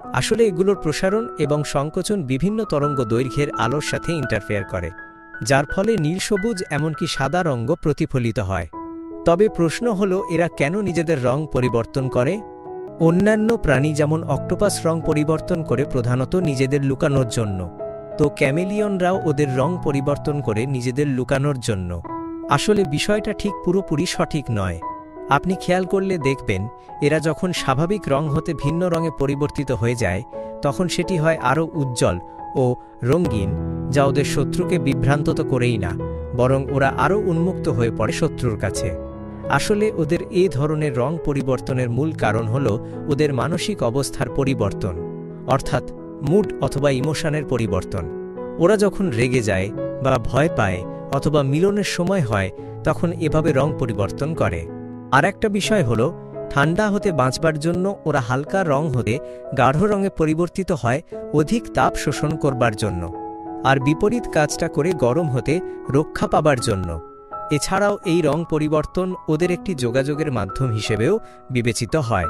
আসলে এগুলোর প্রসারণ এবং সংকোচন বিভিন্ন তরঙ্গ দৈর্ঘ্যের আলোর সাথে ইন্টারফেয়ার করে, যার ফলে নীল সবুজ এমনকি সাদা রঙ প্রতিফলিত হয়। তবে প্রশ্ন হলো, এরা কেন নিজেদের রং পরিবর্তন করে? অন্যান্য প্রাণী যেমন অক্টোপাস রং পরিবর্তন করে প্রধানত নিজেদের লুকানোর জন্য, তো ক্যামেলিয়নরাও ওদের রং পরিবর্তন করে নিজেদের লুকানোর জন্য। আসলে বিষয়টা ঠিক পুরোপুরি সঠিক নয়। আপনি খেয়াল করলে দেখবেন, এরা যখন স্বাভাবিক রং হতে ভিন্ন রঙে পরিবর্তিত হয়ে যায়, তখন সেটি হয় আরও উজ্জ্বল ও রঙিন, যা ওদের শত্রুকে বিভ্রান্ত তো করেই না, বরং ওরা আরও উন্মুক্ত হয়ে পড়ে শত্রুর কাছে। আসলে ওদের এই ধরনের রং পরিবর্তনের মূল কারণ হল ওদের মানসিক অবস্থার পরিবর্তন, অর্থাৎ মুড অথবা ইমোশনের পরিবর্তন। ওরা যখন রেগে যায় বা ভয় পায় অথবা মিলনের সময় হয়, তখন এভাবে রং পরিবর্তন করে। আর একটা বিষয় হলো, ঠান্ডা হতে বাঁচবার জন্য ওরা হালকা রং হতে গাঢ় রঙে পরিবর্তিত হয় অধিক তাপ শোষণ করবার জন্য, আর বিপরীত কাজটা করে গরম হতে রক্ষা পাবার জন্য। এছাড়াও এই রং পরিবর্তন ওদের একটি যোগাযোগের মাধ্যম হিসেবেও বিবেচিত হয়।